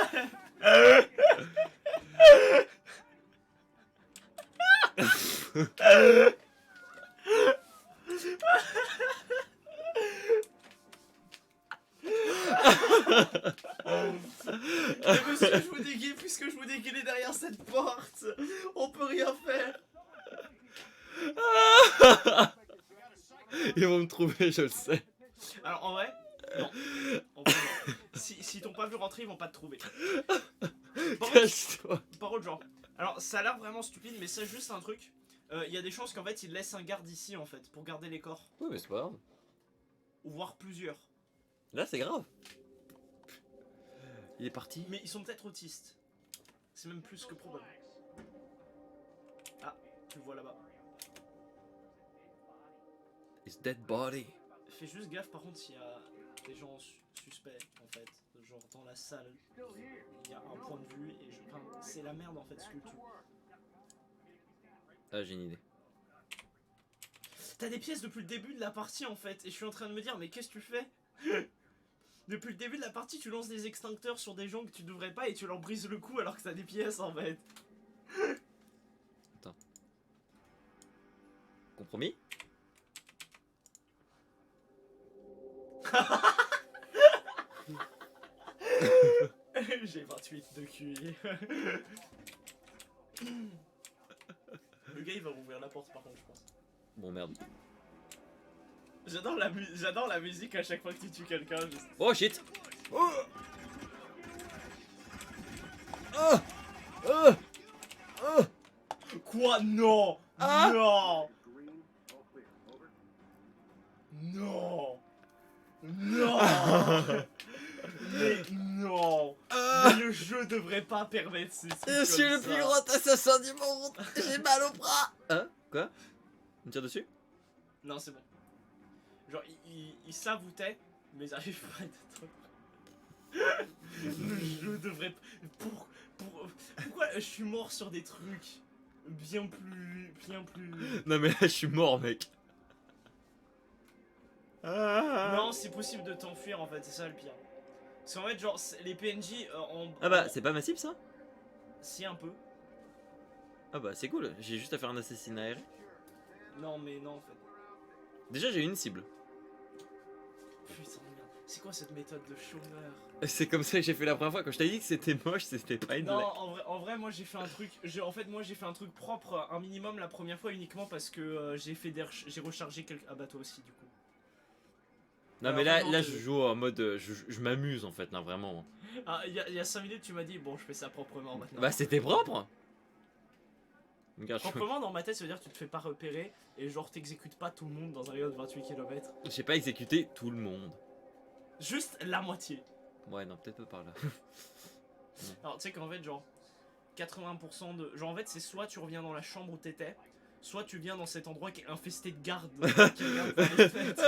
S2: Mais monsieur, je vous déguise, puisque je vous déguise derrière cette porte, on peut rien faire.
S1: Ils vont me trouver, je le sais.
S2: Alors en vrai, non. En vrai, non. Si t'ont pas vu rentrer, ils vont pas te trouver. Par contre,
S1: Cache-toi.
S2: par contre, genre, alors ça a l'air vraiment stupide, mais c'est juste un truc. Il y a des chances qu'en fait ils laissent un garde ici en fait pour garder les corps,
S1: Oui, mais c'est pas grave.
S2: ou voire plusieurs.
S1: Là, c'est grave. Il est parti.
S2: Mais ils sont peut-être autistes. C'est même plus que probable. Ah, tu le vois là-bas.
S1: It's dead body.
S2: Fais juste gaffe par contre s'il y a des gens suspects en fait. Genre dans la salle, il y a un point de vue et enfin, c'est la merde en fait ce que tu.
S1: Ah, j'ai une idée.
S2: T'as des pièces depuis le début de la partie en fait et je suis en train de me dire mais qu'est-ce que tu fais? Depuis le début de la partie tu lances des extincteurs sur des gens que tu devrais pas et tu leur brises le cou alors que t'as des pièces en fait.
S1: Attends. Compromis?
S2: J'ai 28 de QI. Le gars il va rouvrir la porte par contre je pense.
S1: Bon, merde.
S2: J'adore la musique à chaque fois que tu tues quelqu'un.
S1: Oh shit! Oh! Oh! Oh! Oh!
S2: Quoi? Non!
S1: Ah!
S2: Non!
S5: Green. All clear. Over.
S2: Non! Non! Mais non!
S1: Ah!
S2: Mais le jeu devrait pas permettre ces trucs
S1: Je suis
S2: comme
S1: le
S2: ça.
S1: plus grand assassin du monde! J'ai mal au bras! Hein? Quoi? On me tire dessus?
S2: Non, c'est bon. Genre, ils savent où t'es, mais ils arrivent pas à t'attraper. Le jeu devrait. Pourquoi je suis mort sur des trucs bien plus.
S1: Non, mais là, je suis mort, mec.
S2: Non, c'est possible de t'enfuir en fait, c'est ça le pire. Parce qu'en fait, genre, les PNJ
S1: Ah bah, c'est pas ma cible ça?
S2: Si, un peu.
S1: Ah bah, c'est cool, j'ai juste à faire un assassinat aérien.
S2: Non, mais non, en fait.
S1: Déjà, j'ai une cible.
S2: Putain, merde. C'est quoi cette méthode de chômeur?
S1: C'est comme ça que j'ai fait la première fois. Quand je t'avais dit que c'était moche, c'était pas une
S2: Non,
S1: blague.
S2: en vrai, moi j'ai fait un truc. En fait, moi j'ai fait un truc propre, un minimum la première fois uniquement parce que j'ai rechargé quelques. Ah bah toi aussi du coup.
S1: Non,
S2: Alors,
S1: mais là,
S2: vraiment,
S1: là je joue en mode. Je m'amuse en fait, non, vraiment.
S2: Ah, il y a 5 minutes tu m'as dit bon je fais ça proprement maintenant.
S1: Bah, c'était propre! Regarde,
S2: Proprement dans ma tête ça veut dire que tu te fais pas repérer et genre t'exécutes pas tout le monde dans un rayon de 28 km.
S1: j'ai pas exécuté tout le monde.
S2: Juste la moitié.
S1: Ouais, non, peut-être pas par là.
S2: Alors tu sais qu'en fait genre 80% de. Genre en fait c'est soit tu reviens dans la chambre où t'étais, soit tu viens dans cet endroit qui est infesté de gardes qui regardent faire les fêtes.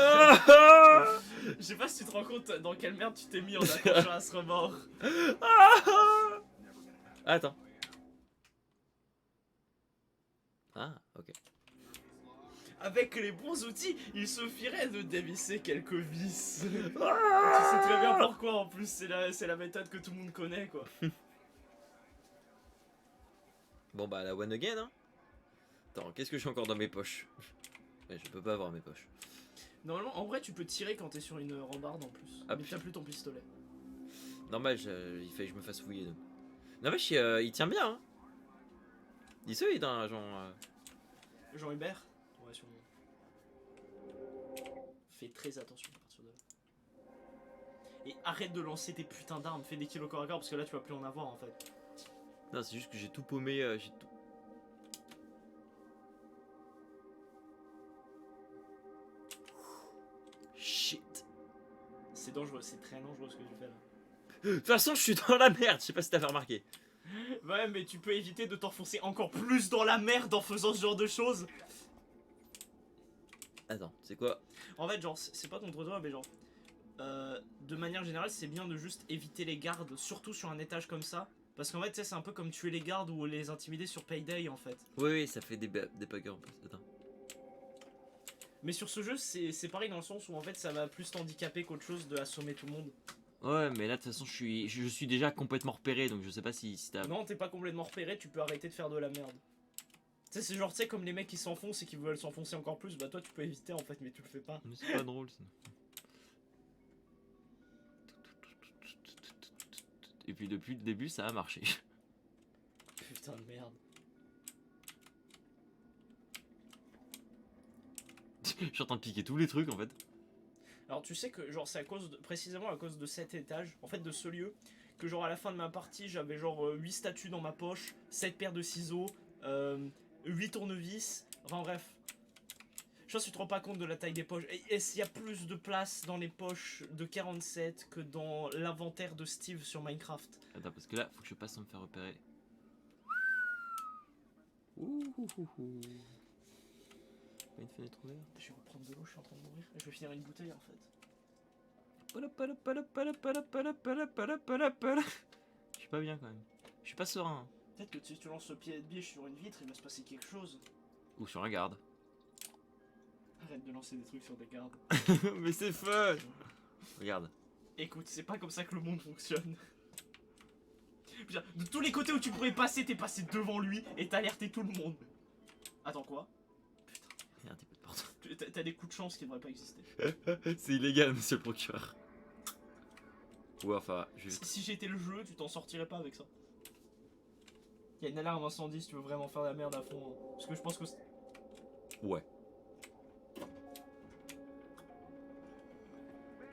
S2: Je sais pas si tu te rends compte dans quelle merde tu t'es mis en accrochant à ce remords.
S1: Attends. Ah, ok.
S2: Avec les bons outils, il suffirait de dévisser quelques vis. Tu sais très bien pourquoi en plus, c'est la méthode que tout le monde connaît quoi.
S1: Bon, bah, la one again, hein. Attends, qu'est-ce que j'ai encore dans mes poches? Ouais, je peux pas avoir mes poches.
S2: Normalement, en vrai, tu peux tirer quand t'es sur une rambarde en plus.
S1: Ah,
S2: mais t'as plus ton pistolet.
S1: Normal, il fallait que je me fasse fouiller donc. Non, mais il tient bien, hein. Il se, il est dans genre.
S2: Jean-Hubert? Ouais, sûrement. Fais très attention à partir de là. Et arrête de lancer tes putains d'armes, fais des kills au corps à corps parce que là tu vas plus en avoir en fait.
S1: Non, c'est juste que j'ai tout paumé. J'ai tout. Shit.
S2: C'est dangereux, c'est très dangereux ce que tu fais là.
S1: De toute façon, je suis dans la merde. Je sais pas si t'as fait remarquer.
S2: Ouais, mais tu peux éviter de t'enfoncer encore plus dans la merde en faisant ce genre de choses.
S1: Attends, c'est quoi?
S2: En fait, genre, c'est pas contre toi, mais genre, de manière générale, c'est bien de juste éviter les gardes, surtout sur un étage comme ça. Parce qu'en fait, tu sais, c'est un peu comme tuer les gardes ou les intimider sur Payday en fait.
S1: Oui, oui, ça fait des buggers en plus. Attends.
S2: Mais sur ce jeu, c'est pareil dans le sens où en fait, ça va plus t'handicaper qu'autre chose de assommer tout le monde.
S1: Ouais, mais là, de toute façon, je suis déjà complètement repéré, donc je sais pas si t'as.
S2: Non, t'es pas complètement repéré, tu peux arrêter de faire de la merde. Tu sais, c'est genre, tu sais, comme les mecs qui s'enfoncent et qui veulent s'enfoncer encore plus, bah toi tu peux éviter en fait, mais tu le fais pas.
S1: Mais c'est pas drôle sinon. Et puis depuis le début, ça a marché.
S2: Putain de merde.
S1: Je suis en train de piquer tous les trucs en fait.
S2: Alors tu sais que genre c'est précisément à cause de cet étage, en fait de ce lieu, que genre à la fin de ma partie j'avais genre 8 statues dans ma poche, 7 paires de ciseaux, 8 tournevis, enfin bref. Je pense que tu te rends pas compte de la taille des poches. Et s'il y a plus de place dans les poches de 47 que dans l'inventaire de Steve sur Minecraft.
S1: Attends, parce que là, faut que je passe sans me faire repérer. Ouh. Pas une fenêtre ouverte.
S2: Je vais reprendre de l'eau, je suis en train de mourir. Je vais finir une bouteille en fait.
S1: Je suis pas bien quand même. Je suis pas serein.
S2: Peut-être que si tu lances le pied de biche sur une vitre, il va se passer quelque chose.
S1: Ou sur un garde.
S2: Arrête de lancer des trucs sur des gardes.
S1: Mais c'est fun. Regarde.
S2: Écoute, c'est pas comme ça que le monde fonctionne. Putain, de tous les côtés où tu pourrais passer, t'es passé devant lui et t'as alerté tout le monde. Attends quoi?
S1: Il y a un petit peu de porte.
S2: T'as des coups de chance qui devraient pas exister.
S1: C'est illégal, monsieur le procureur. Ouais, enfin, je vais.
S2: Si j'étais le jeu, tu t'en sortirais pas avec ça. Il y a une alarme incendie si tu veux vraiment faire la merde à fond. Hein. Parce que je pense que.
S1: Ouais.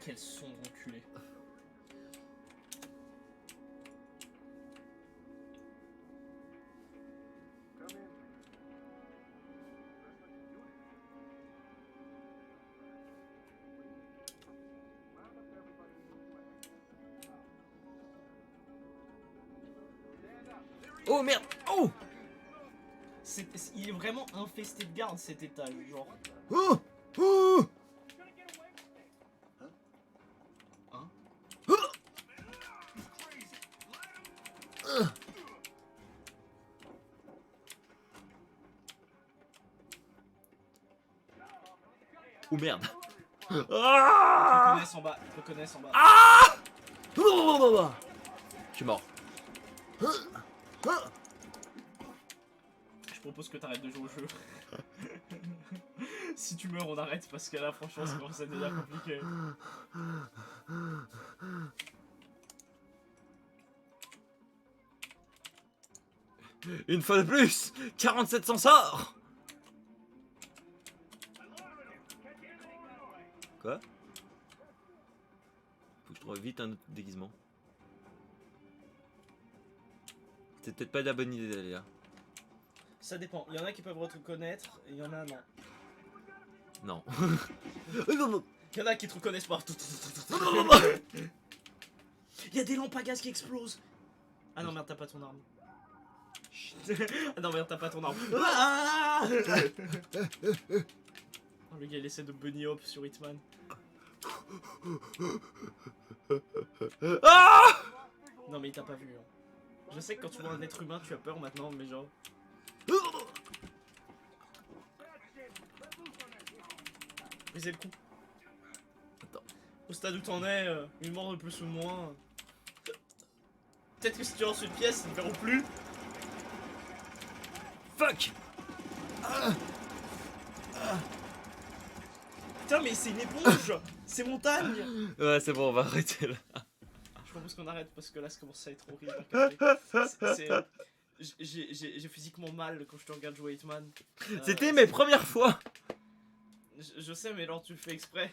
S2: Quel son enculé.
S1: Oh merde! Oh!
S2: Il est vraiment infesté de gardes cet étage, genre.
S1: Oh! Oh!
S2: Hein?
S1: Oh merde!
S2: Ils te reconnaissent en bas, ils te reconnaissent en bas.
S1: Je suis mort.
S2: Je propose que t'arrêtes de jouer au jeu. Si tu meurs, on arrête parce que là, franchement, ça commence à devenir compliqué.
S1: Une fois de plus, 47 s'en sort. Quoi? Faut que je trouve vite un autre déguisement. C'est peut-être pas la bonne idée d'aller là.
S2: Ça dépend. Il y en a qui peuvent reconnaître et il y en a non.
S1: Non.
S2: Il y en a qui te reconnaissent pas. Il y a des lampes à gaz qui explosent. Ah non, merde, t'as pas ton arme. Ah non, merde, t'as pas ton arme. Ah oh, le gars, il essaie de bunny hop sur Hitman.
S1: Ah!
S2: Non, mais il t'a pas vu. Hein. Je sais que quand tu vois un être humain, tu as peur maintenant, mais genre. Brisez le coup.
S1: Attends.
S2: Au stade où t'en es, une mort de plus ou de moins. Peut-être que si tu lances une pièce, ils ne verront plus.
S1: Fuck!
S2: Putain, mais c'est une éponge! C'est montagne!
S1: Ouais, c'est bon, on va arrêter là.
S2: Je propose qu'on arrête parce que là, ça commence à être horrible à regarder. J'ai physiquement mal quand je te regarde jouer Hitman.
S1: C'était mes premières fois!
S2: Je sais, mais alors tu le fais exprès.